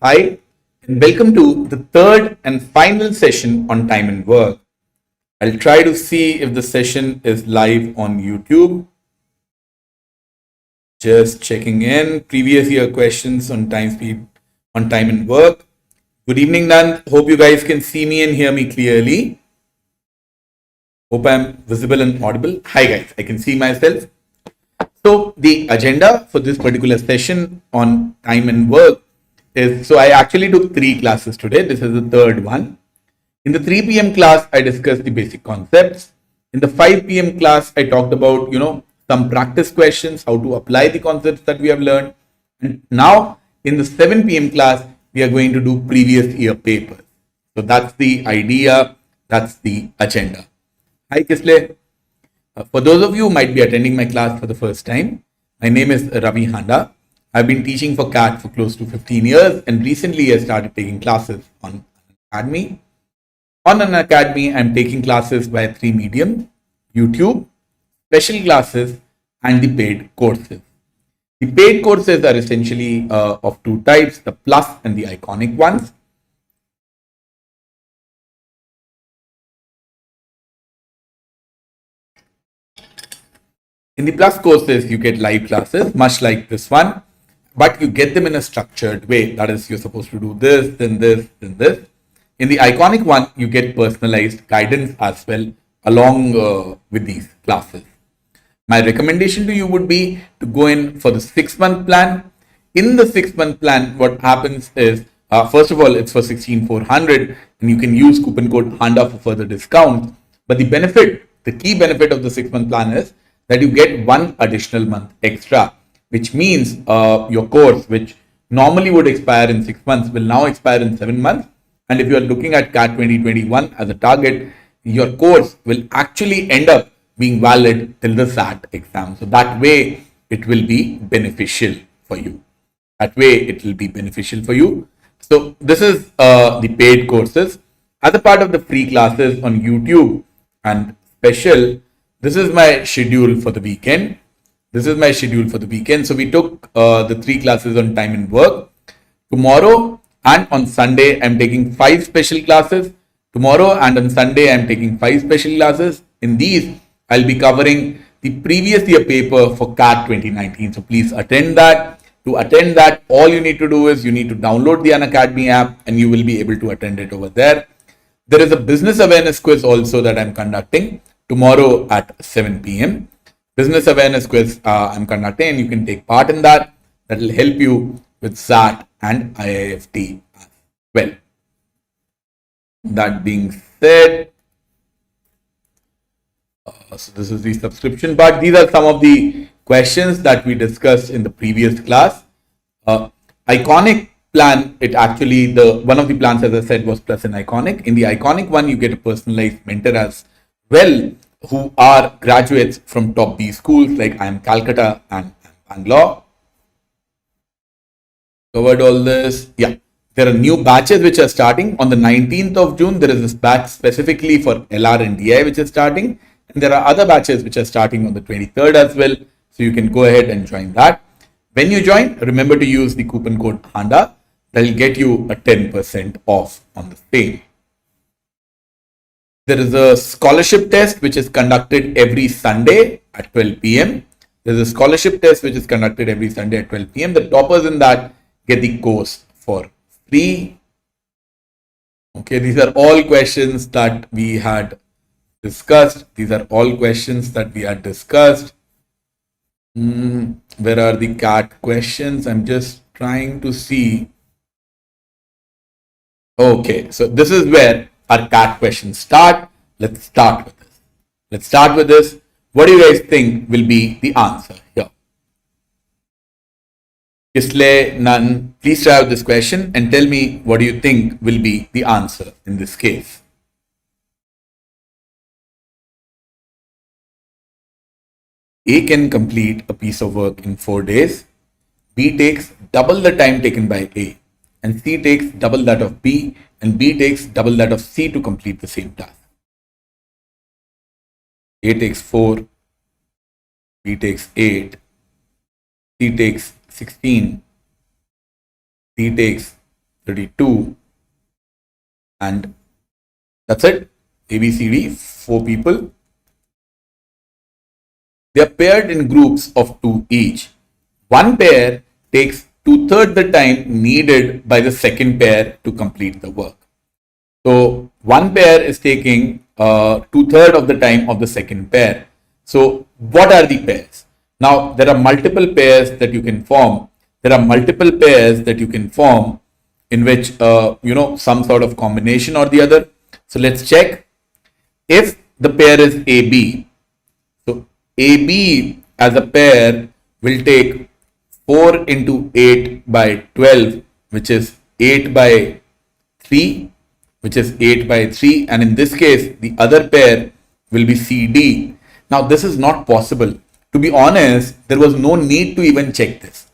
Hi, and welcome to the third and final session on time and work. I'll try to see if the session is live on YouTube. Just checking in. Previous year questions on time speed, on time and work. Good evening, Nand. Hope you guys can see me and hear me clearly. Hope I'm visible and audible. Hi, guys. I can see myself. So the agenda for this particular session on time and work is, so I actually took 3 classes today. This is the third one. In the 3 p.m. class, I discussed the basic concepts. In the 5 p.m. class, I talked about, some practice questions, how to apply the concepts that we have learned. And now in the 7 p.m. class, we are going to do previous year papers. So that's the idea. That's the agenda. Hi, Kisle. For those of you who might be attending my class for the first time, my name is Ravi Handa. I've been teaching for CAT for close to 15 years, and recently I started taking classes on Academy. On an Academy, I'm taking classes via 3 medium: YouTube, special classes, and the paid courses. The paid courses are essentially of 2 types, the plus and the iconic ones. In the plus courses, you get live classes, much like this one, but you get them in a structured way. That is, you're supposed to do this, then this, then this. In the iconic one, you get personalized guidance as well along with these classes. My recommendation to you would be to go in for the 6 month plan. In the 6 month plan, what happens is, first of all, it's for 16,400 and you can use coupon code HANDA for further discounts. But the key benefit of the 6 month plan is that you get one additional month extra, which means your course, which normally would expire in 6 months, will now expire in 7 months. And if you are looking at CAT 2021 as a target, your course will actually end up being valid till the SAT exam. So that way it will be beneficial for you. So this is the paid courses. As a part of the free classes on YouTube and special, this is my schedule for the weekend. So we took the 3 classes on time and work. Tomorrow and on Sunday, I'm taking 5 special classes. Tomorrow and on Sunday, I'm taking 5 special classes. In these, I'll be covering the previous year paper for CAT 2019. So please attend that. To attend that, all you need to do is you need to download the Unacademy app and you will be able to attend it over there. There is a business awareness quiz also that I'm conducting tomorrow at 7 p.m. Business awareness quiz I'm conducting, and you can take part in that. That will help you with SAT and IIFT as well. That being said, so this is the subscription part. These are some of the questions that we discussed in the previous class. Iconic plan, it actually, one of the plans, as I said, was plus an iconic. In the iconic one, you get a personalized mentor as well, who are graduates from top B schools like IIM Calcutta and Bangalore. Covered all this. Yeah. There are new batches which are starting on the 19th of June. There is this batch specifically for LR and DI which is starting. And there are other batches which are starting on the 23rd as well. So you can go ahead and join that. When you join, remember to use the coupon code HANDA. That will get you a 10% off on the same. There is a scholarship test which is conducted every Sunday at 12 p.m. There's a scholarship test which is conducted every Sunday at 12 p.m. The toppers in that get the course for free. Okay, these are all questions that we had discussed. Where are the CAT questions? I'm just trying to see. Okay, so this is where our CAT questions start. Let's start with this. What do you guys think will be the answer here? Kisle, Nan, please try out this question and tell me what do you think will be the answer in this case. A can complete a piece of work in 4 days. B takes double the time taken by A, and C takes double that of B, and B takes double that of C to complete the same task. A takes 4, B takes 8, C takes 16, D takes 32, and that's it. A, B, C, D, 4 people. They are paired in groups of 2 each. One pair takes 2/3 the time needed by the second pair to complete the work. So one pair is taking 2/3 of the time of the second pair. So what are the pairs? Now there are multiple pairs that you can form. There are multiple pairs that you can form in which some sort of combination or the other. So let's check. If the pair is AB, so AB as a pair will take 4 into 8 by 12, which is 8 by 3, which is 8 by 3. And in this case, the other pair will be CD. Now, this is not possible. To be honest, there was no need to even check this.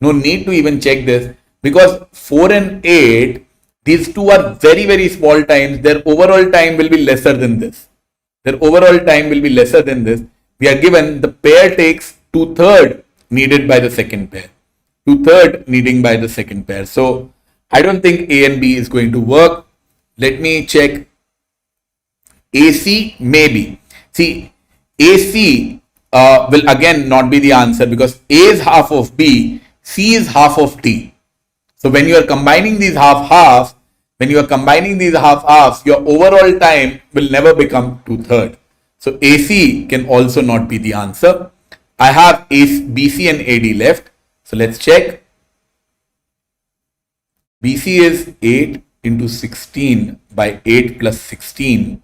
No need to even check this because 4 and 8, these two are very, very small times. Their overall time will be lesser than this. Their overall time will be lesser than this. We are given the pair takes 2/3 needed by the second pair. 2/3 needing by the second pair. So I don't think A and B is going to work. Let me check. AC maybe. See, AC will again not be the answer because A is half of B, C is half of D. So when you are combining these half-halves, your overall time will never become 2/3. So AC can also not be the answer. I have BC and AD left. So let's check. BC is 8 into 16 by 8 plus 16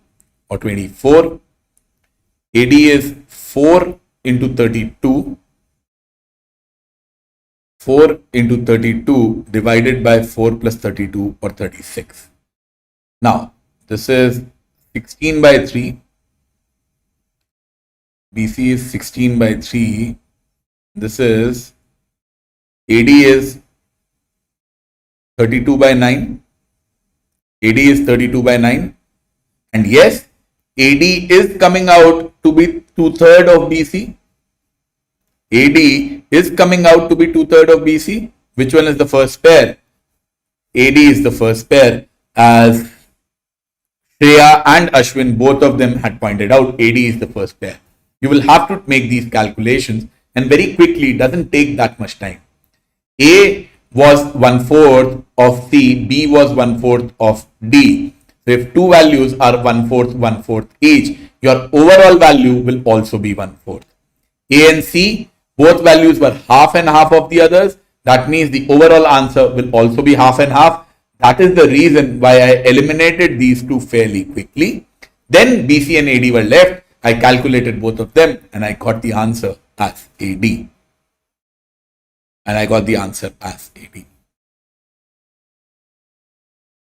or 24. AD is 4 into 32. 4 into 32 divided by 4 plus 32 or 36. Now, this is 16 by 3. BC is 16 by 3. This is AD is 32 by 9. AD is 32 by 9. And yes, AD is coming out to be 2/3 of BC. AD is coming out to be 2/3 of BC. Which one is the first pair? AD is the first pair, as Shreya and Ashwin, both of them had pointed out. AD is the first pair. You will have to make these calculations and very quickly. It doesn't take that much time. A was 1/4 of C, B was 1/4 of D. So if two values are 1/4 each, your overall value will also be 1/4. A and C, both values were half and half of the others. That means the overall answer will also be half and half. That is the reason why I eliminated these two fairly quickly. Then BC and AD were left. I calculated both of them and I got the answer as AD.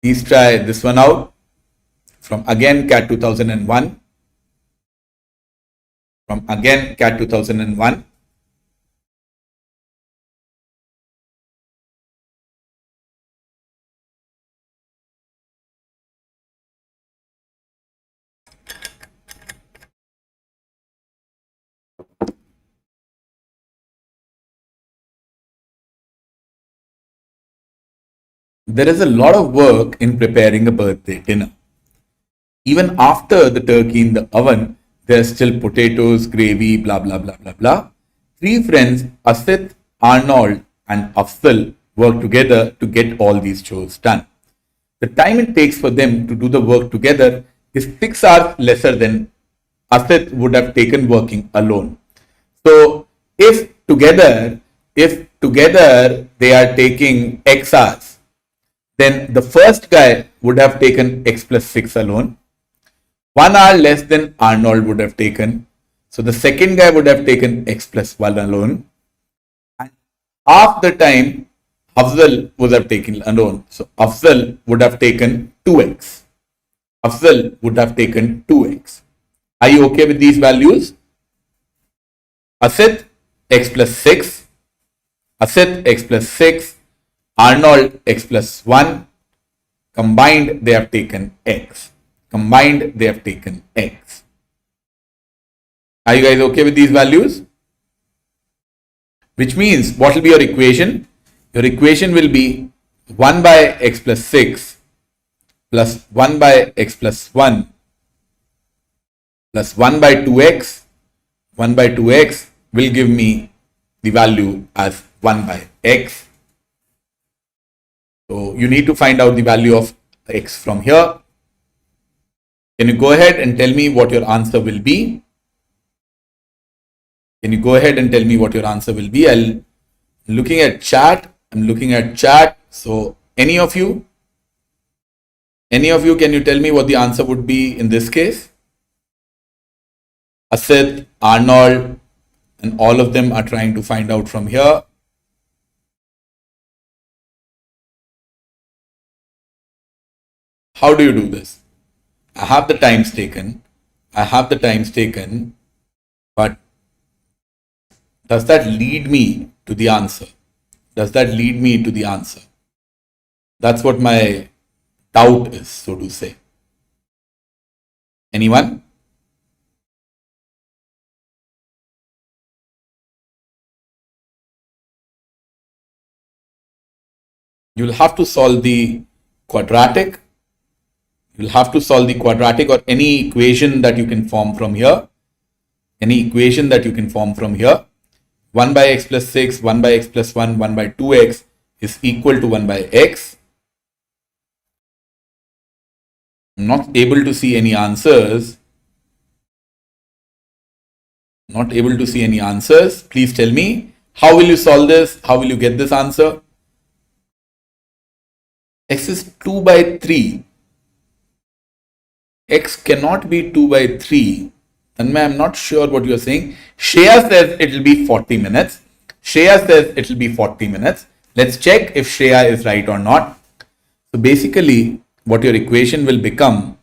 Please try this one out from again CAT 2001. There is a lot of work in preparing a birthday dinner. Even after the turkey in the oven, there's still potatoes, gravy, blah, blah, blah, blah, blah. Three friends, Asit, Arnold, and Afzal, work together to get all these chores done. The time it takes for them to do the work together is 6 hours lesser than Asit would have taken working alone. So if together they are taking X hours, then the first guy would have taken X plus 6 alone. 1 hour less than Arnold would have taken. So the second guy would have taken X plus 1 alone. And half the time Afzal would have taken alone. So Afzal would have taken 2x. Are you okay with these values? Asit X plus 6. Arnold X plus 1. Combined they have taken X. Are you guys okay with these values? Which means what will be your equation? Your equation will be 1 by x plus 6 plus 1 by x plus 1 plus 1 by 2x, 1 by 2x will give me the value as 1 by x. So you need to find out the value of x from here. Can you go ahead and tell me what your answer will be? Can you go ahead and tell me what your answer will be? I'm looking at chat. So any of you, can you tell me what the answer would be in this case? Asit, Arnold, and all of them are trying to find out from here. How do you do this? I have the times taken, but does that lead me to the answer? That's what my doubt is, so to say. Anyone? You'll have to solve the quadratic. Or any equation that you can form from here. 1 by x plus 6, 1 by x plus 1, 1 by 2x is equal to 1 by x. I'm not able to see any answers. Please tell me, how will you solve this? How will you get this answer? X is 2 by 3. X cannot be 2 by 3. And I'm not sure what you're saying. Shreya says it will be 40 minutes. Let's check if Shreya is right or not. So basically, what your equation will become,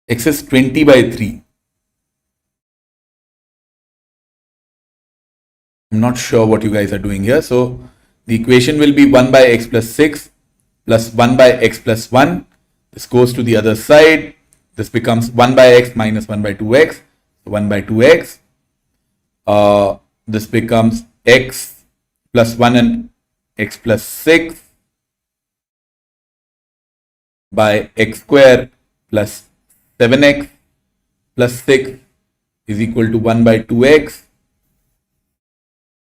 x is 20 by 3. I'm not sure what you guys are doing here. So the equation will be 1 by x plus 6 plus 1 by x plus 1. This goes to the other side. This becomes 1 by x minus 1 by 2x. So 1 by 2x. This becomes x plus 1 and x plus 6 by x square plus 7x plus 6 is equal to 1 by 2x.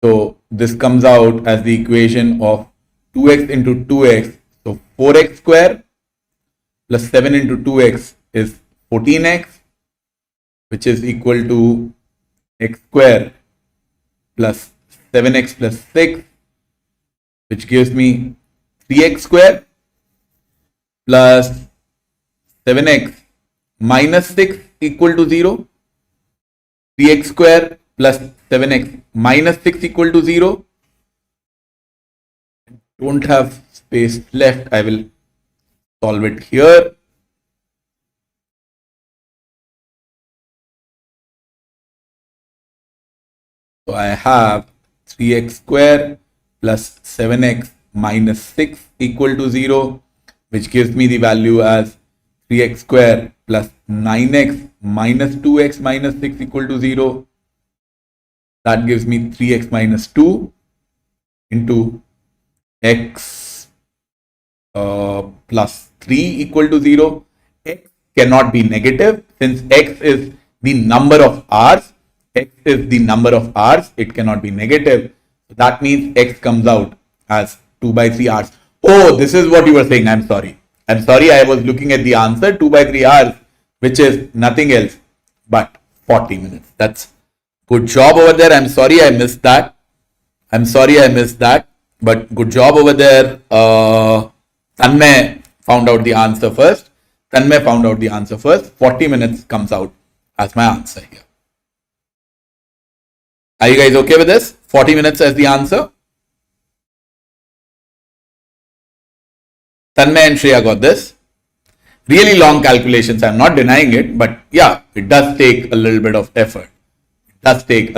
So this comes out as the equation of 2x into 2x. So 4x square plus 7 into 2x is 14x, which is equal to x square plus 7x plus 6, which gives me 3x square plus 7x minus 6 equal to 0. 3x square plus 7x minus 6 equal to 0. Don't have space left. I will solve it here. So I have 3x square plus 7x minus 6 equal to 0, which gives me the value as 3x square plus 9x minus 2x minus 6 equal to 0. That gives me 3x minus 2 into x plus 3 equal to 0. X cannot be negative since x is the number of r's. It cannot be negative. So that means x comes out as 2 by 3 r's. Oh, this is what you were saying. I'm sorry. I was looking at the answer 2 by 3 r's, which is nothing else but 40 minutes. That's good job over there. I'm sorry I missed that. But good job over there. Tanmay found out the answer first. 40 minutes comes out as my answer here. Are you guys okay with this? 40 minutes as the answer. Tanmay and Shreya got this. Really long calculations. I'm not denying it, but yeah, it does take a little bit of effort. Let's check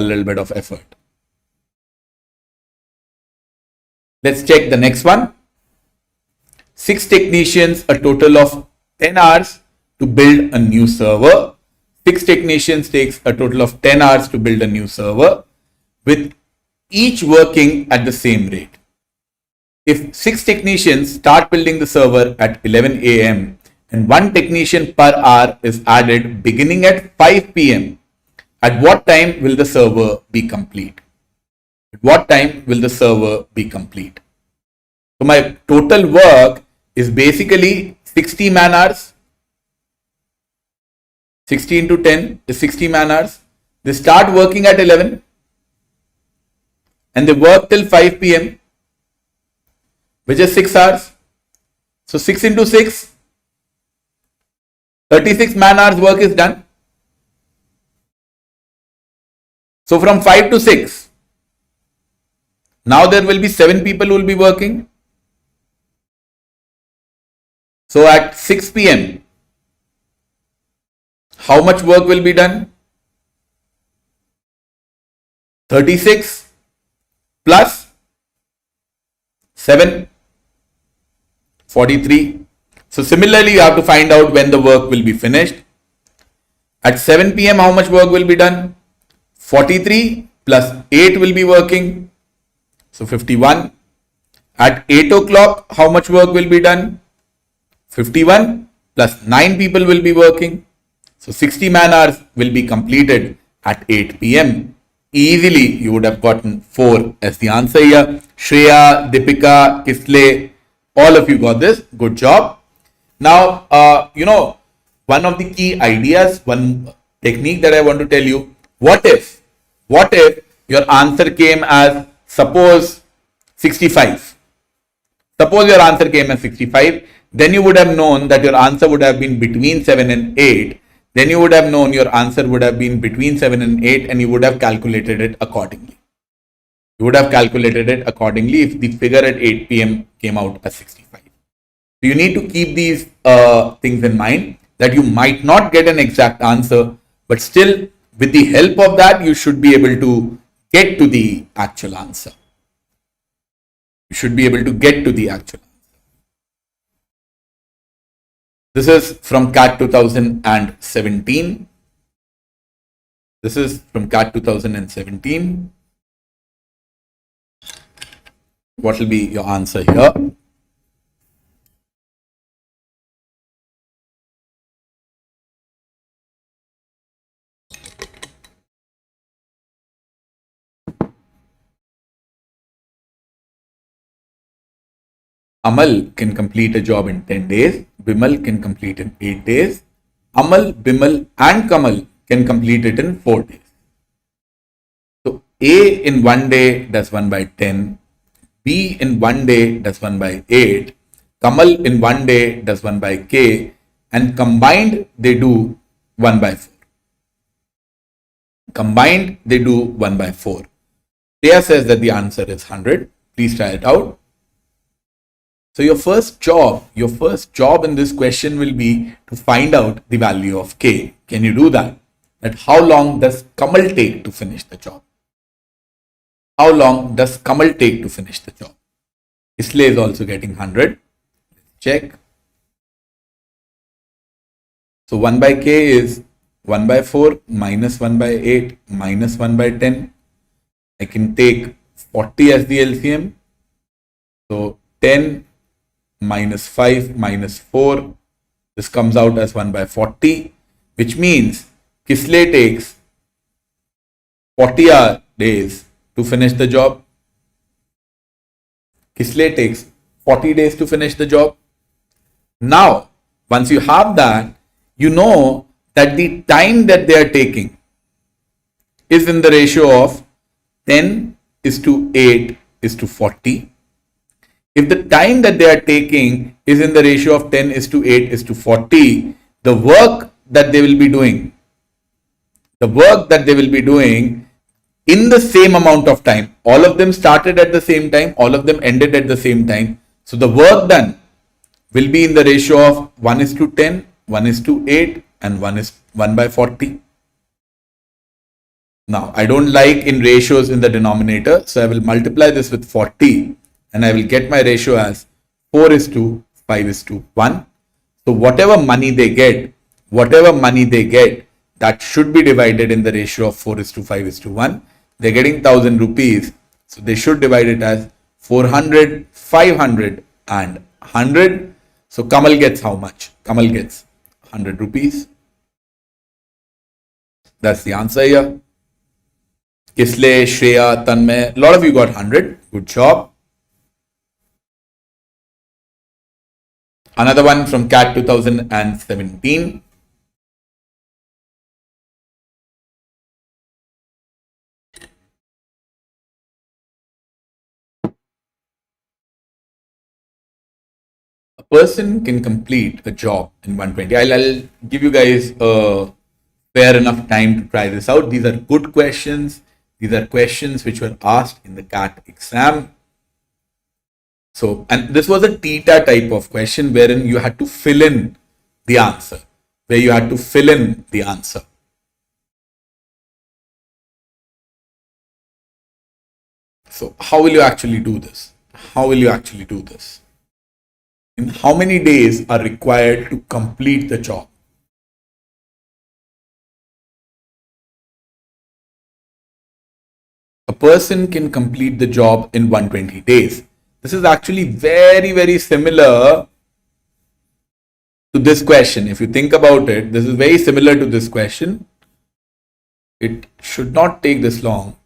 the next one. 6 technicians, a total of 10 hours to build a new server. 6 technicians takes a total of 10 hours to build a new server with each working at the same rate. If 6 technicians start building the server at 11 a.m. and 1 technician per hour is added beginning at 5 p.m., at what time will the server be complete? At what time will the server be complete? So my total work is basically 60 man hours. 60 into 10 is 60 man hours. They start working at 11 and they work till 5 p.m. which is 6 hours. So 6 into 6, 36 man hours work is done. So from 5 to 6, now there will be 7 people who will be working. So at 6 p.m., how much work will be done? 36 plus 7, 43. So similarly, you have to find out when the work will be finished. At 7 p.m., how much work will be done? 43 plus 8 will be working. So 51. At 8 o'clock, how much work will be done? 51 plus 9 people will be working. So 60 man hours will be completed at 8 p.m. Easily, you would have gotten 4 as the answer here. Shreya, Deepika, Kisle, all of you got this. Good job. Now, one of the key ideas, one technique that I want to tell you, what if your answer came as, suppose 65. Suppose your answer came as 65, then you would have known that your answer would have been between 7 and 8. Then you would have known your answer would have been between 7 and 8 and you would have calculated it accordingly. You would have calculated it accordingly if the figure at 8 p.m. came out as 65. So you need to keep these things in mind, that you might not get an exact answer, but still with the help of that, you should be able to get to the actual answer. You should be able to get to the actual answer. This is from CAT 2017. This is from CAT 2017. What will be your answer here? Amal can complete a job in 10 days. Bimal can complete in 8 days. Amal, Bimal and Kamal can complete it in 4 days. So A in 1 day does 1 by 10. B in 1 day does 1 by 8. Kamal in 1 day does 1 by K. And combined they do 1 by 4. Combined they do 1 by 4. Priya says that the answer is 100. Please try it out. So your first job in this question will be to find out the value of K. Can you do that? That how long does Kamal take to finish the job? How long does Kamal take to finish the job? Isle is also getting 100. Check. So 1 by K is 1 by 4 minus 1 by 8 minus 1 by 10. I can take 40 as the LCM. So 10 minus 5 minus 4, this comes out as 1 by 40, which means Kisle takes 40 days to finish the job. Kisle takes 40 days to finish the job. Now, once you have that, you know that the time that they are taking is in the ratio of 10 is to 8 is to 40. If the time that they are taking is in the ratio of 10 is to 8 is to 40, the work that they will be doing in the same amount of time, all of them started at the same time, all of them ended at the same time. So the work done will be in the ratio of 1 is to 10, 1 is to 8 and 1 is 1 by 40. Now, I don't like in ratios in the denominator, so I will multiply this with 40 and I will get my ratio as 4 is to 5 is to 1. So whatever money they get, that should be divided in the ratio of 4 is to 5 is to 1. They're getting 1000 rupees. So they should divide it as 400, 500 and 100. So Kamal gets how much? Kamal gets 100 rupees. That's the answer here. Kisle, Shreya, Tanmay, a lot of you got 100. Good job. Another one from CAT 2017. A person can complete a job in 120. I'll give you guys a fair enough time to try this out. These are good questions. These are questions which were asked in the CAT exam. So, and this was a theta type of question wherein you had to fill in the answer, So, how will you actually do this? In how many days are required to complete the job? A person can complete the job in 120 days. This is actually very, very similar to this question. If you think about it, this is very similar to this question. It should not take this long.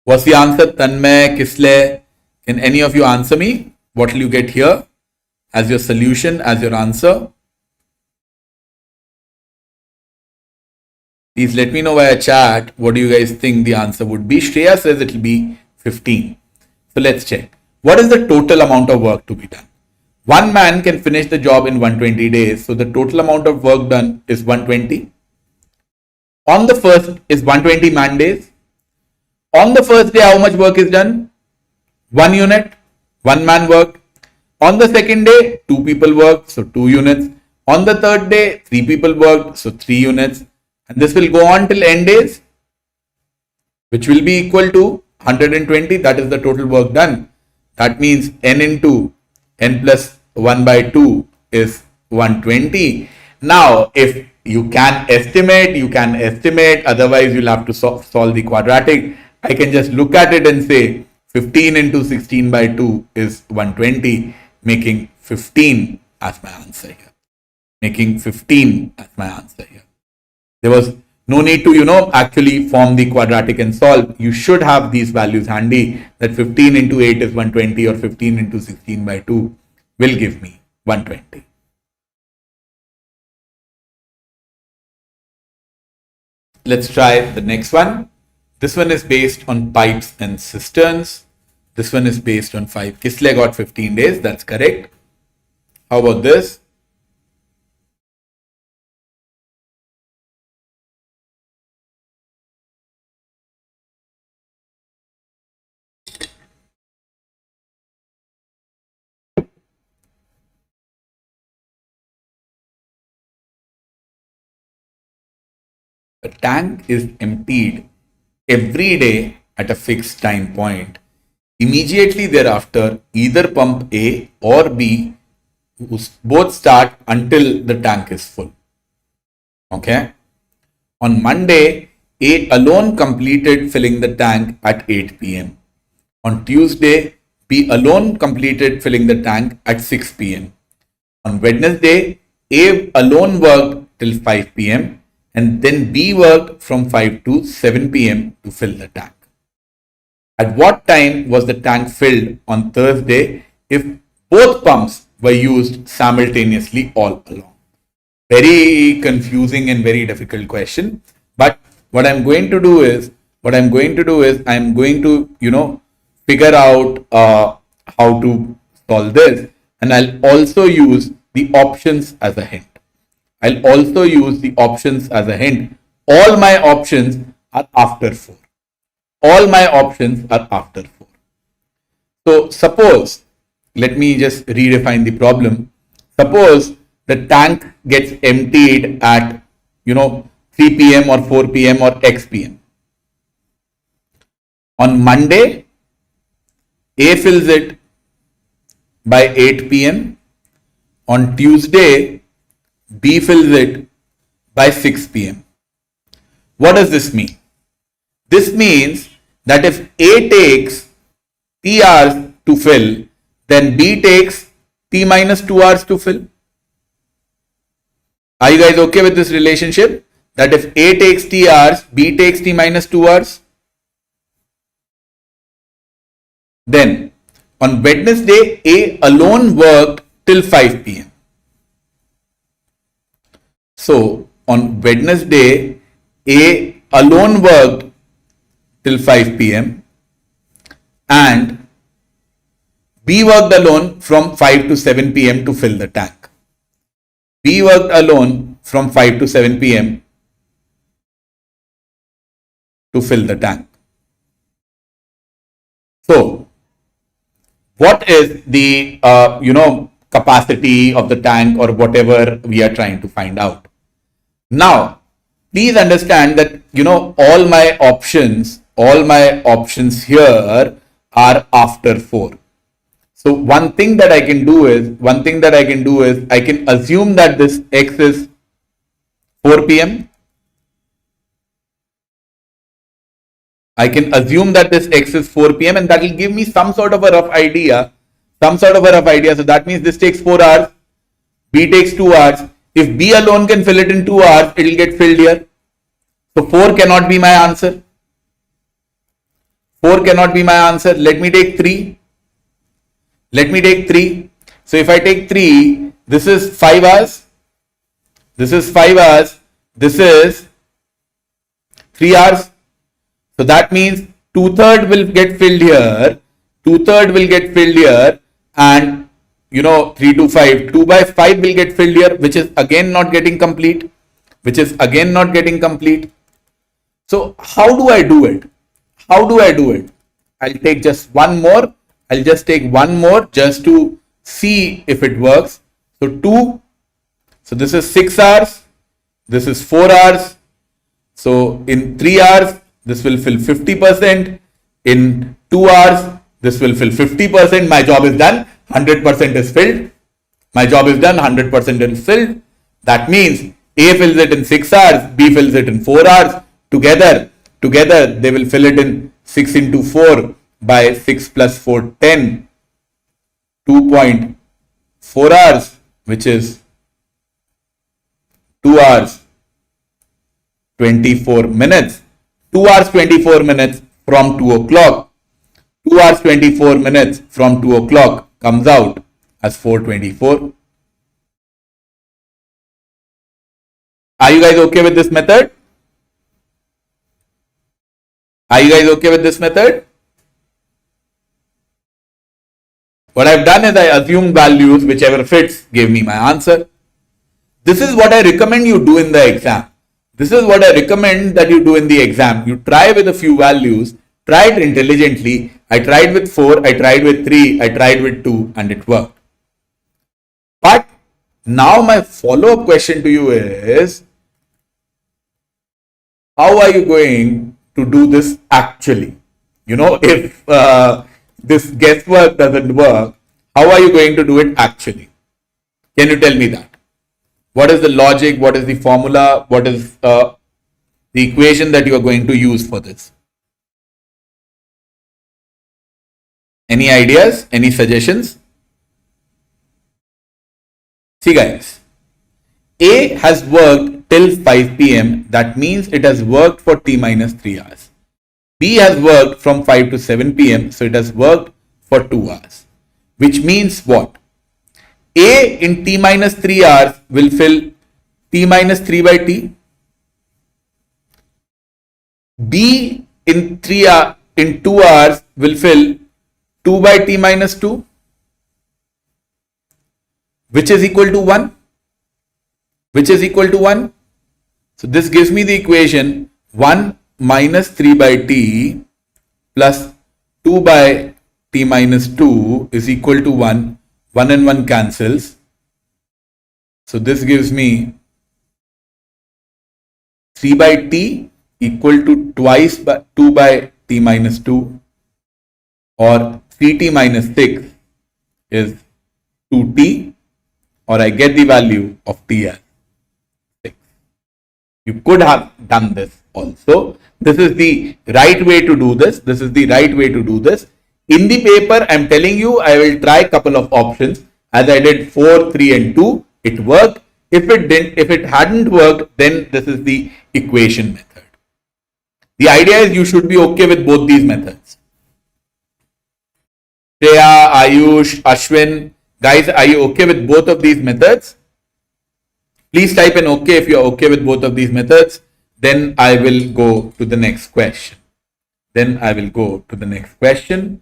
What's the answer? Tanmay, Kisle, can any of you answer me? What will you get here as your solution, as your answer? Please let me know via chat. What do you guys think the answer would be? Shreya says it will be 15. So let's check. What is the total amount of work to be done? One man can finish the job in 120 days. So the total amount of work done is 120. On the first is 120 man days. On the first day, how much work is done? 1 unit, 1 man work. On the second day, 2 people worked, so 2 units. On the third day, 3 people worked, so 3 units. And this will go on till n days, which will be equal to 120. That is the total work done. That means n into n plus 1 by 2 is 120. Now, if you can estimate, otherwise you'll have to solve the quadratic. I can just look at it and say 15 into 16 by 2 is 120, making 15 as my answer here. There was no need to, actually form the quadratic and solve. You should have these values handy, that 15 into 8 is 120 or 15 into 16 by 2 will give me 120. Let's try the next one. This one is based on pipes and cisterns. This one is based on 5. Kisle got 15 days. That's correct. How about this? A tank is emptied every day at a fixed time point. Immediately thereafter, either pump A or B both start until the tank is full. Okay. On Monday, A alone completed filling the tank at 8 p.m. On Tuesday, B alone completed filling the tank at 6 p.m. On Wednesday, A alone worked till 5 p.m. and then B worked from 5 to 7 p.m. to fill the tank. At what time was the tank filled on Thursday if both pumps were used simultaneously all along? Very confusing and very difficult question. But what I'm going to do is, I'm going to, figure out how to solve this. And I'll also use the options as a hint. All my options are after 4. So suppose, let me just redefine the problem. Suppose the tank gets emptied at 3 p.m. or 4 p.m. or x p.m. On Monday, A fills it by 8 p.m. On Tuesday, B fills it by 6 p.m. What does this mean? This means that if A takes T hours to fill, then B takes T minus 2 hours to fill. Are you guys okay with this relationship? That if A takes T hours, B takes T minus 2 hours. Then on Wednesday, A alone worked till 5 p.m. So on Wednesday, A alone worked till 5 p.m. and B worked alone from 5 to 7 p.m. to fill the tank. B worked alone from 5 to 7 p.m. to fill the tank. So, what is the capacity of the tank or whatever we are trying to find out? Now, please understand that all my options here are after 4. So one thing that I can do is I can assume that this X is 4 p.m. I can assume that this X is 4 p.m. and that will give me some sort of a rough idea. So that means this takes 4 hours. B takes 2 hours. If B alone can fill it in 2 hours, it will get filled here. So 4 cannot be my answer. 4 cannot be my answer. Let me take 3. So if I take 3, this is 5 hours. This is 5 hours. This is 3 hours. So that means 2/3 will get filled here. 2/3 will get filled here. And 3 to 5, 2 by 5 will get filled here, which is again not getting complete. So how do I do it? I'll take just one more. I'll just take one more just to see if it works. So 2. So this is 6 hours. This is 4 hours. So in 3 hours, this will fill 50%. In 2 hours, this will fill 50%. My job is done. 100% is filled. That means A fills it in 6 hours. B fills it in 4 hours. Together, they will fill it in 6 into 4 by 6 plus 4, 10. 2.4 hours, which is 2 hours 24 minutes. 2 hours 24 minutes from 2 o'clock. 2 hours 24 minutes from 2 o'clock comes out as 4:24. Are you guys okay with this method? What I've done is I assumed values, whichever fits gave me my answer. This is what I recommend you do in the exam. You try with a few values, try it intelligently. I tried with 4, I tried with 3, I tried with 2, and it worked. But now my follow-up question to you is, how are you going to do this actually? If this guesswork doesn't work, how are you going to do it actually? Can you tell me that? What is the logic? What is the formula? What is the equation that you are going to use for this? Any ideas? Any suggestions? See guys, A has worked till 5 p.m. That means it has worked for T minus 3 hours. B has worked from 5 to 7 p.m. So it has worked for 2 hours. Which means what? A in T minus 3 hours will fill T minus 3 by T. B in 2 hours will fill 2 by T minus 2, which is equal to 1. So this gives me the equation 1 minus 3 by T plus 2 by T minus 2 is equal to 1. 1 and 1 cancels. So this gives me 3 by T equal to twice by 2 by T minus 2, or 3T minus 6 is 2T, or I get the value of T as You could have done this also. This is the right way to do this. This is the right way to do this. In the paper, I'm telling you, I will try a couple of options. As I did 4, 3 and 2, it worked. If it hadn't worked, then this is the equation method. The idea is you should be okay with both these methods. Shreya, Ayush, Ashwin, guys, are you okay with both of these methods? Please type in okay if you're okay with both of these methods. Then I will go to the next question.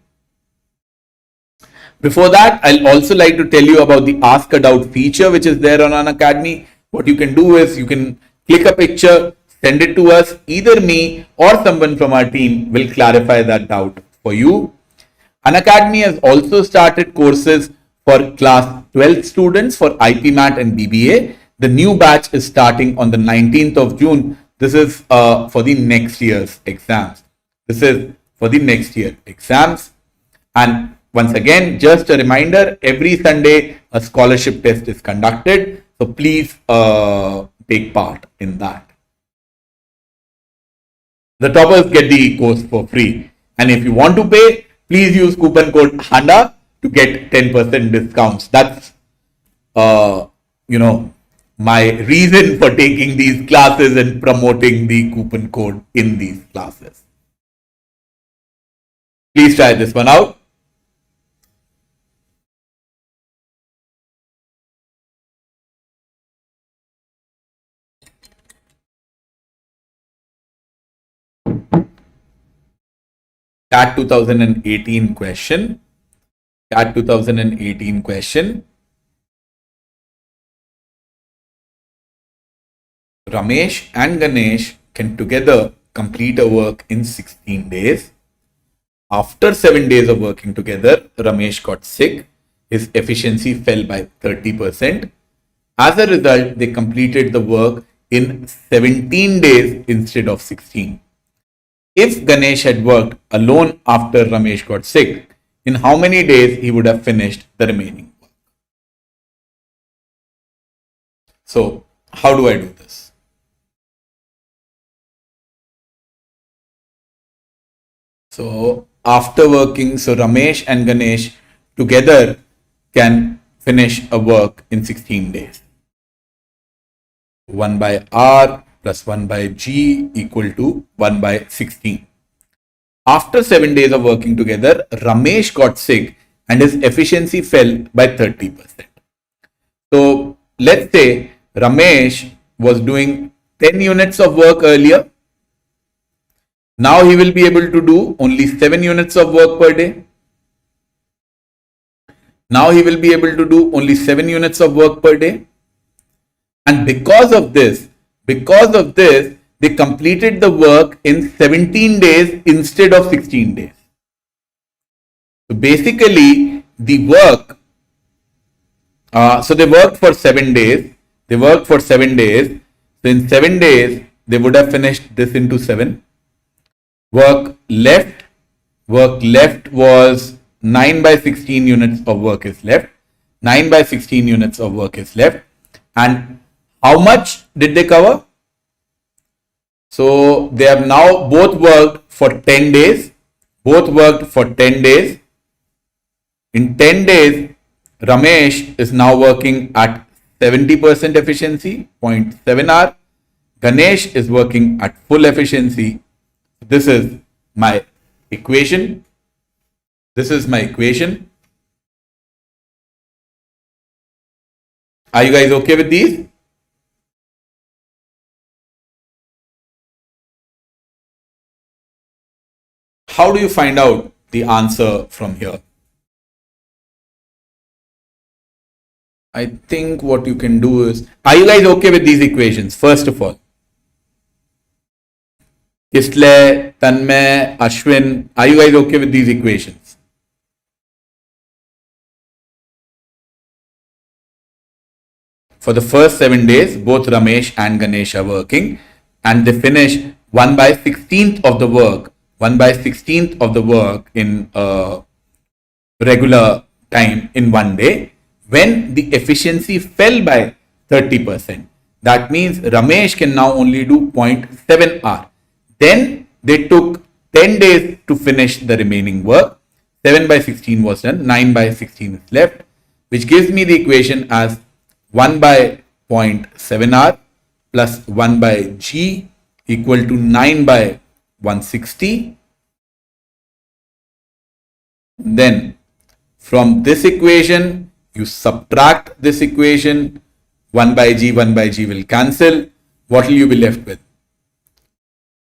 Before that, I'll also like to tell you about the Ask a Doubt feature which is there on Unacademy. What you can do is you can click a picture, send it to us. Either me or someone from our team will clarify that doubt for you. Unacademy has also started courses for class 12 students for IP MAT and BBA. The new batch is starting on the 19th of June. This is for the next year's exams. And once again, just a reminder, every Sunday a scholarship test is conducted. So please take part in that. The toppers get the course for free. And if you want to pay, please use coupon code HANDA to get 10% discounts. That's, my reason for taking these classes and promoting the coupon code in these classes. Please try this one out. CAT 2018 question. Ramesh and Ganesh can together complete a work in 16 days. After 7 days of working together, Ramesh got sick. His efficiency fell by 30%. As a result, they completed the work in 17 days instead of 16. If Ganesh had worked alone after Ramesh got sick, in how many days he would have finished the remaining work? So, how do I do this? So, after working, Ramesh and Ganesh together can finish a work in 16 days. 1 by R plus 1 by G equal to 1 by 16. After 7 days of working together, Ramesh got sick and his efficiency fell by 30%. So let's say Ramesh was doing 10 units of work earlier. Now he will be able to do only 7 units of work per day. And because of this, they completed the work in 17 days instead of 16 days. So basically, the work, so they worked for 7 days. So in 7 days, they would have finished this into 7. Work left was 9 by 16 units of work is left. And how much did they cover? So they have now both worked for 10 days. In 10 days, Ramesh is now working at 70% efficiency, 0.7 hour. Ganesh is working at full efficiency. This is my equation. Are you guys okay with these? How do you find out the answer from here? I think what you can do is, are you guys okay with these equations? First of all, Kisle, Tanmay, Ashwin, are you guys okay with these equations? For the first 7 days, both Ramesh and Ganesh are working and they finish 1 by 16th of the work. 1 by 16th of the work in regular time in one day when the efficiency fell by 30%. That means Ramesh can now only do 0.7 hour. Then they took 10 days to finish the remaining work. 7 by 16 was done, 9 by 16 is left, which gives me the equation as 1 by 0.7 hour plus 1 by G equal to 9 by 160. Then from this equation, you subtract this equation, 1 by G will cancel. What will you be left with?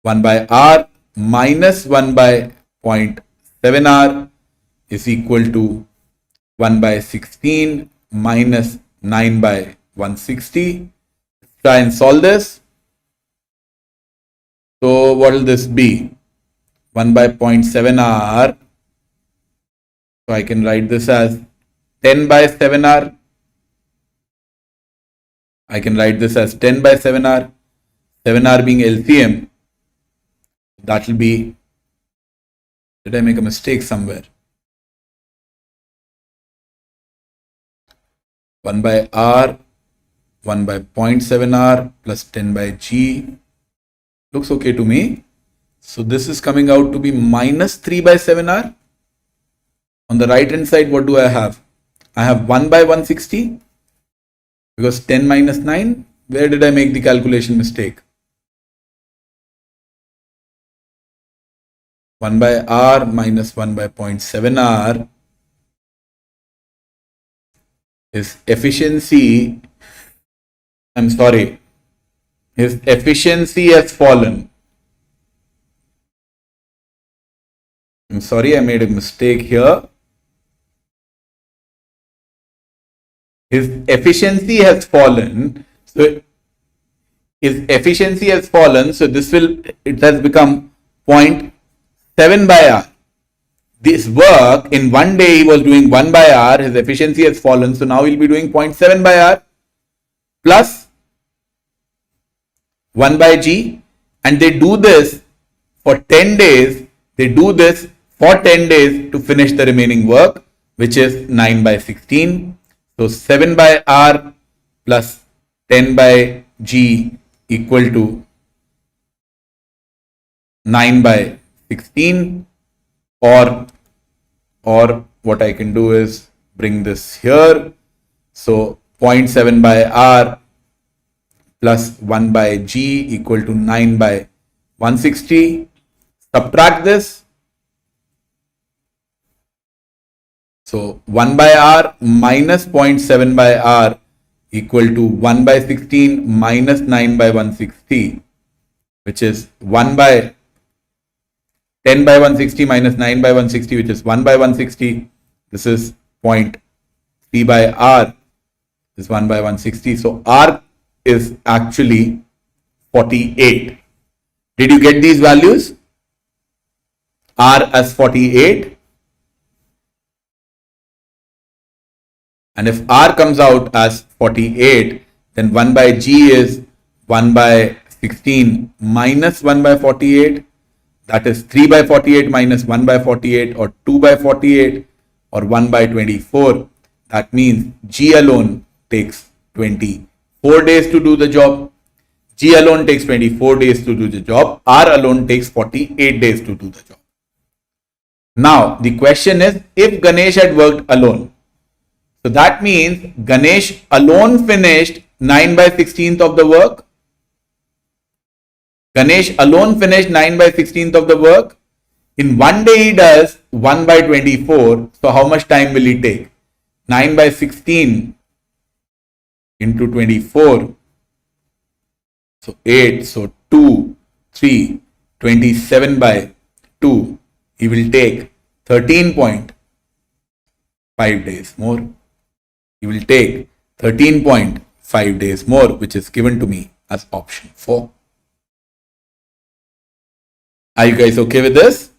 1 by R minus 1 by 0.7 R is equal to 1 by 16 minus 9 by 160. Try and solve this. So what will this be? 1 by 0.7 R. So I can write this as 10 by 7 R. I can write this as 10 by 7 R. 7 R being LCM. That will be, did I make a mistake somewhere? 1 by R, 1 by 0.7 R plus 10 by G. Looks okay to me. So this is coming out to be minus 3 by 7 R. On the right hand side, what do I have? I have 1 by 160 because 10 minus 9. Where did I make the calculation mistake? 1 by R minus 1 by 0.7 R is efficiency. I'm sorry. His efficiency has fallen. I'm sorry, I made a mistake here. His efficiency has fallen. So his efficiency has fallen. So this will, it has become 0.7 by R. This work in one day he was doing 1 by R. His efficiency has fallen. So now he'll be doing 0.7 by R plus 1 by G. And they do this for 10 days. They do this for 10 days to finish the remaining work, which is 9 by 16. So 7 by R plus 10 by G equal to 9 by 16, or what I can do is bring this here. So 0.7 by R plus 1 by G equal to 9 by 160. Subtract this. So 1 by R minus 0.7 by R equal to 1 by 16 minus 9 by 160, which is 1 by 10 by 160 minus 9 by 160, which is 1 by 160. This is 0.3 by R, this is 1 by 160. So R is actually 48. Did you get these values? R as 48. And if R comes out as 48, then 1 by G is 1 by 16 minus 1 by 48. That is 3 by 48 minus 1 by 48, or 2 by 48, or 1 by 24. That means G alone takes 24 days to do the job. G alone takes 24 days to do the job. R alone takes 48 days to do the job. Now, the question is, if Ganesh had worked alone, so that means Ganesh alone finished 9 by 16th of the work. Ganesh alone finished 9 by 16th of the work. In one day he does 1 by 24. So how much time will he take? 9 by 16 into 24. So 8. So 2, 3, 27 by 2. He will take 13.5 days more. He will take 13.5 days more, which is given to me as option 4. Are you guys okay with this?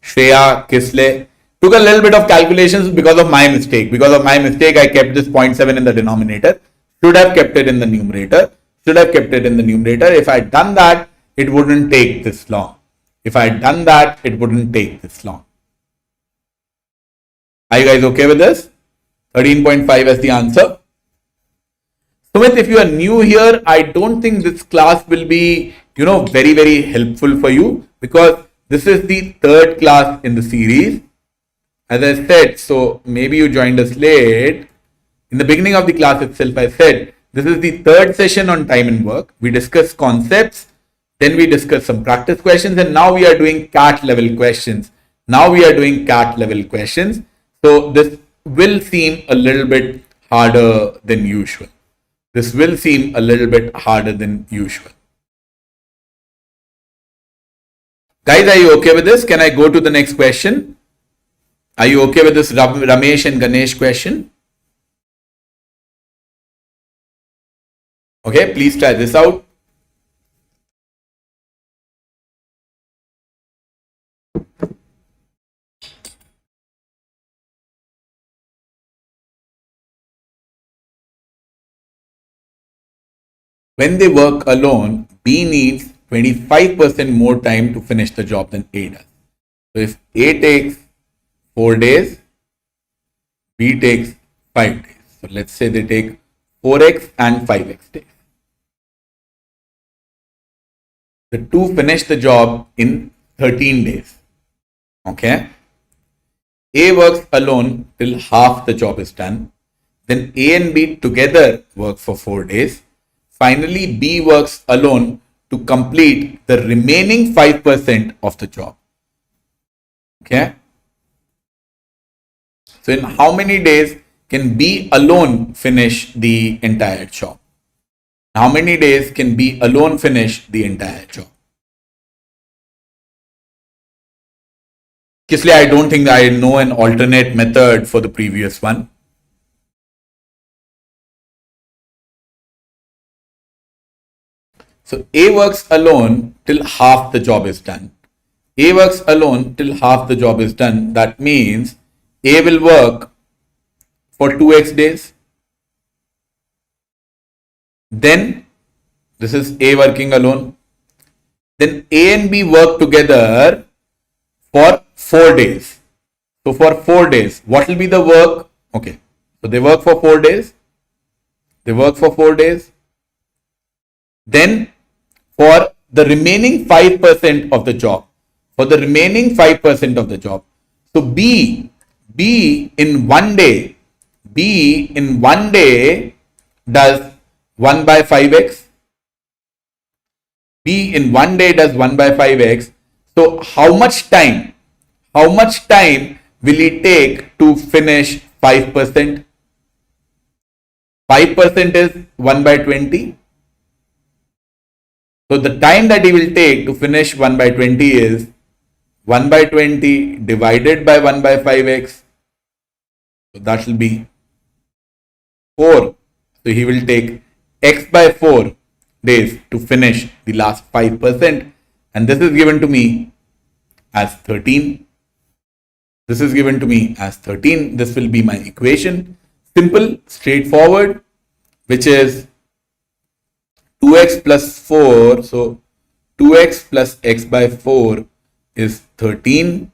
Shreya, Kisle took a little bit of calculations because of my mistake. Because of my mistake, I kept this 0.7 in the denominator. Should have kept it in the numerator. If I had done that, it wouldn't take this long. Are you guys okay with this? 13.5 as the answer. Sumit, if you are new here, I don't think this class will be, very, very helpful for you because this is the third class in the series. As I said, so maybe you joined us late. In the beginning of the class itself, I said, this is the third session on time and work. We discuss concepts, then we discuss some practice questions, and now we are doing CAT level questions. So this will seem a little bit harder than usual. Guys, are you okay with this? Can I go to the next question? Are you okay with this Ramesh and Ganesh question? Okay, please try this out. When they work alone, B needs 25% more time to finish the job than A does. So if A takes 4 days, B takes 5 days. So let's say they take 4x and 5x days. The two finish the job in 13 days. Okay. A works alone till half the job is done. Then A and B together work for 4 days. Finally, B works alone to complete the remaining 5% of the job. Okay. So in how many days can B alone finish the entire job? How many days can B alone finish the entire job? Kisle, I don't think I know an alternate method for the previous one. So A works alone till half the job is done. That means A will work for 2x days. Then this is A working alone. Then A and B work together for 4 days. So for 4 days, what will be the work? Okay. So they work for 4 days. Then for the remaining 5% of the job. So B in one day does 1 by 5x. So how much time will it take to finish 5%? 5% is 1 by 20. So the time that he will take to finish 1 by 20 is 1 by 20 divided by 1 by 5x. So that will be 4. So he will take x by 4 days to finish the last 5%. And this is given to me as 13. This will be my equation. Simple, straightforward, which is 2x plus 4, so 2x plus x by 4 is 13.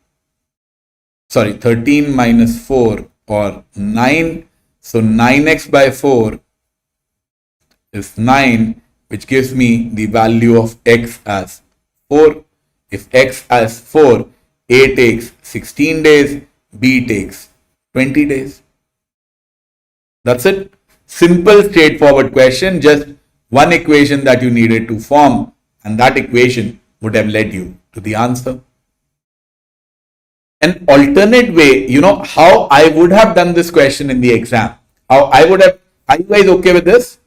13 minus 4 or 9. So 9x by 4 is 9, which gives me the value of x as 4. If x as 4, A takes 16 days, B takes 20 days. That's it. Simple, straightforward question. Just one equation that you needed to form, and that equation would have led you to the answer. An alternate way, how I would have done this question in the exam. Are you guys okay with this?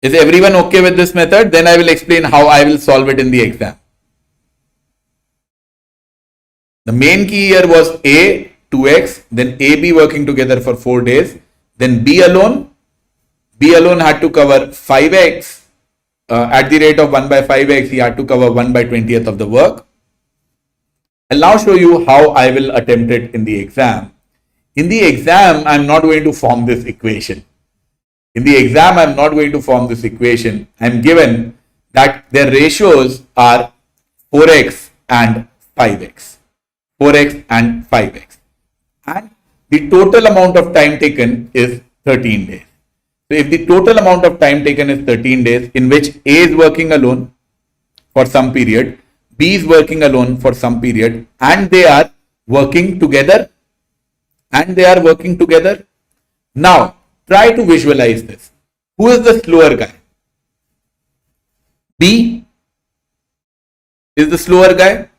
Is everyone okay with this method? Then I will explain how I will solve it in the exam. The main key here was A, 2x, then AB working together for 4 days, then B alone had to cover 5x. At the rate of 1 by 5x, he had to cover 1 by 20th of the work. I'll now show you how I will attempt it in the exam. In the exam, I'm not going to form this equation. I'm given that their ratios are 4x and 5x. And the total amount of time taken is 13 days. So if the total amount of time taken is 13 days, in which A is working alone for some period, B is working alone for some period, and they are working together, Now, try to visualize this. Who is the slower guy? B is the slower guy.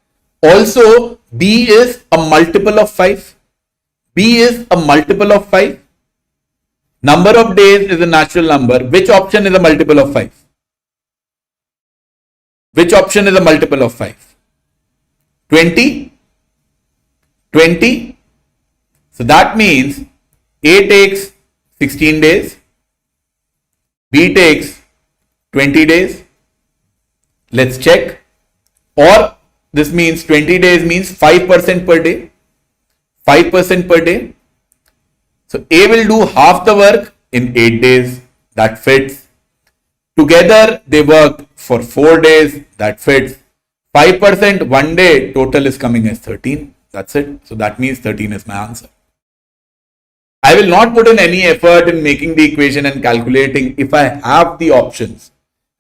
Also, B is a multiple of 5. B is a multiple of 5. Number of days is a natural number. Which option is a multiple of 5? Which option is a multiple of 5? 20? 20? So that means A takes 16 days, B takes 20 days. Let's check. Or this means 20 days means 5% per day. 5% per day. So A will do half the work in 8 days. That fits. Together they work for 4 days. That fits. 5% one day, total is coming as 13. That's it. So that means 13 is my answer. I will not put in any effort in making the equation and calculating if I have the options.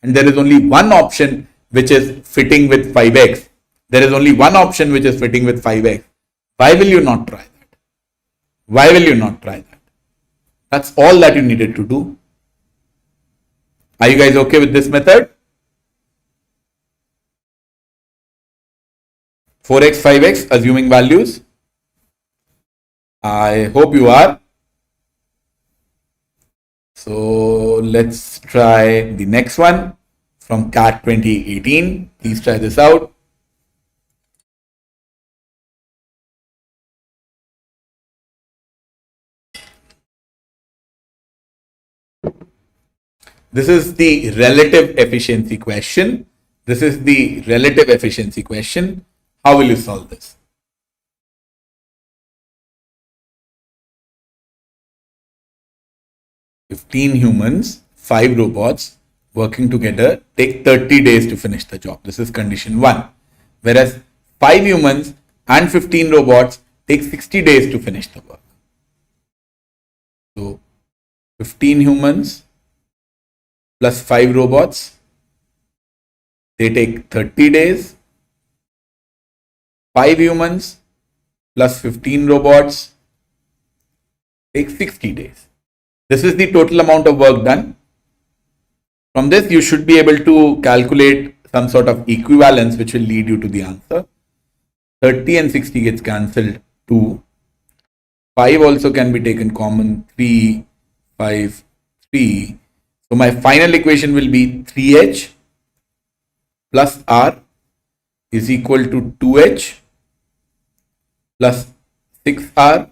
And there is only one option which is fitting with 5x. There is only one option which is fitting with 5x. Why will you not try that? Why will you not try that? That's all that you needed to do. Are you guys okay with this method? 4x, 5x, assuming values. I hope you are. So let's try the next one from CAT 2018. Please try this out. This is the relative efficiency question. This is the relative efficiency question. How will you solve this? "15 humans, 5 robots working together take 30 days to finish the job." This is condition 1. Whereas 5 humans and 15 robots take 60 days to finish the work. So 15 humans plus 5 robots, they take 30 days. 5 humans plus 15 robots take 60 days. This is the total amount of work done. From this, you should be able to calculate some sort of equivalence which will lead you to the answer. 30 and 60 gets cancelled. 2. 5 also can be taken common. 3, 5, 3. So my final equation will be 3h plus r is equal to 2h plus 6r,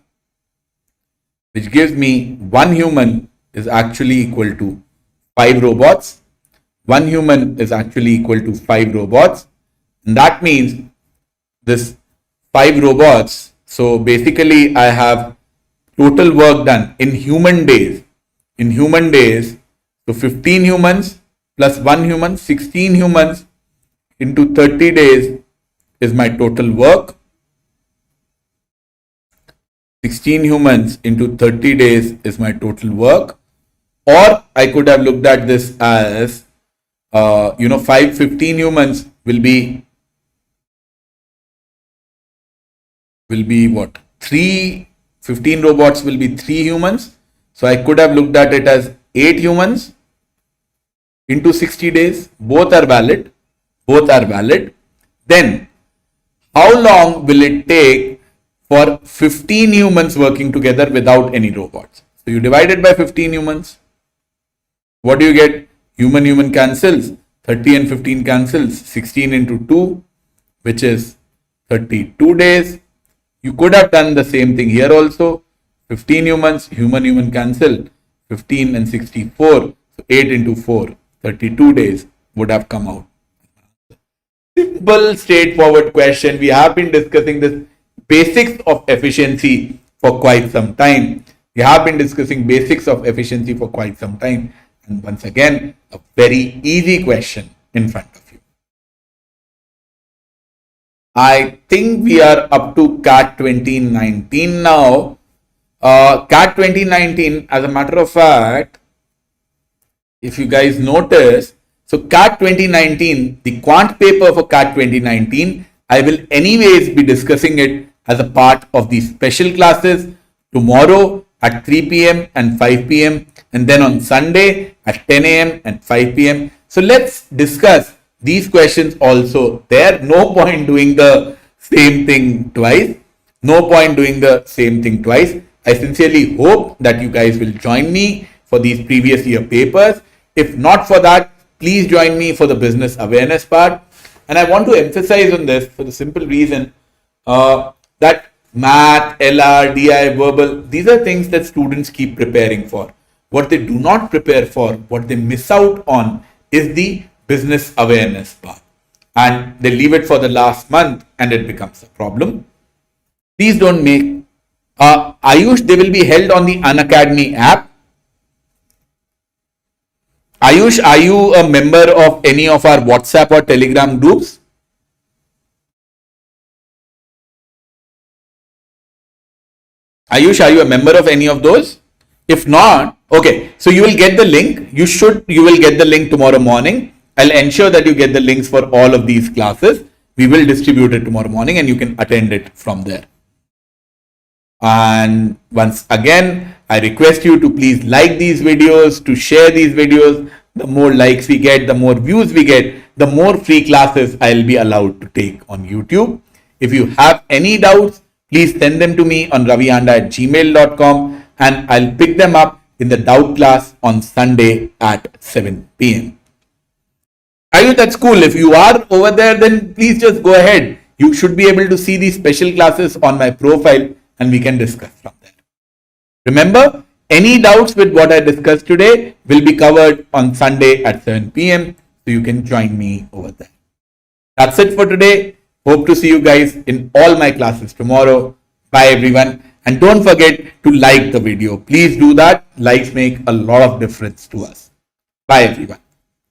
which gives me 1 human is actually equal to 5 robots. 1 human is actually equal to 5 robots. And that means this 5 robots. So basically I have total work done in human days. In human days, so 15 humans plus 1 human, 16 humans into 30 days is my total work. 16 humans into 30 days is my total work. Or I could have looked at this as, 15 humans will be what? 15 robots will be 3 humans. So I could have looked at it as 8 humans into 60 days. Both are valid. Both are valid. Then how long will it take for 15 humans working together without any robots? So you divide it by 15 humans. What do you get? Human cancels. 30 and 15 cancels. 16 into 2, which is 32 days. You could have done the same thing here also. 15 humans, human cancel. 15 and 64. So 8 into 4, 32 days would have come out. Simple, straightforward question. We have been discussing this basics of efficiency for quite some time. We have been discussing basics of efficiency for quite some time. And once again, a very easy question in front of you. I think we are up to CAT 2019 now. CAT 2019, as a matter of fact, if you guys notice, so CAT 2019, the quant paper for CAT 2019, I will anyways be discussing it as a part of the special classes tomorrow at 3 p.m. and 5 p.m. and then on Sunday at 10 a.m. and 5 p.m. So let's discuss these questions also. There, no point doing the same thing twice. No point doing the same thing twice. I sincerely hope that you guys will join me for these previous year papers. If not for that, please join me for the business awareness part. And I want to emphasize on this for the simple reason that math, LR, DI, verbal, these are things that students keep preparing for. What they do not prepare for, what they miss out on is the business awareness part. And they leave it for the last month and it becomes a problem. Please don't make Ayush, they will be held on the Unacademy app. Ayush, are you a member of any of our WhatsApp or Telegram groups? Ayush, are you a member of any of those? If not, okay, so you will get the link. You will get the link tomorrow morning. I'll ensure that you get the links for all of these classes. We will distribute it tomorrow morning and you can attend it from there. And once again, I request you to please like these videos, to share these videos. The more likes we get, the more views we get, the more free classes I'll be allowed to take on YouTube. If you have any doubts, please send them to me on ravianda@gmail.com and I'll pick them up in the doubt class on Sunday at 7 p.m. Ayush, that's cool. If you are over there, then please just go ahead. You should be able to see these special classes on my profile and we can discuss from there. Remember, any doubts with what I discussed today will be covered on Sunday at 7 p.m. So you can join me over there. That's it for today. Hope to see you guys in all my classes tomorrow. Bye everyone. And don't forget to like the video. Please do that. Likes make a lot of difference to us. Bye everyone.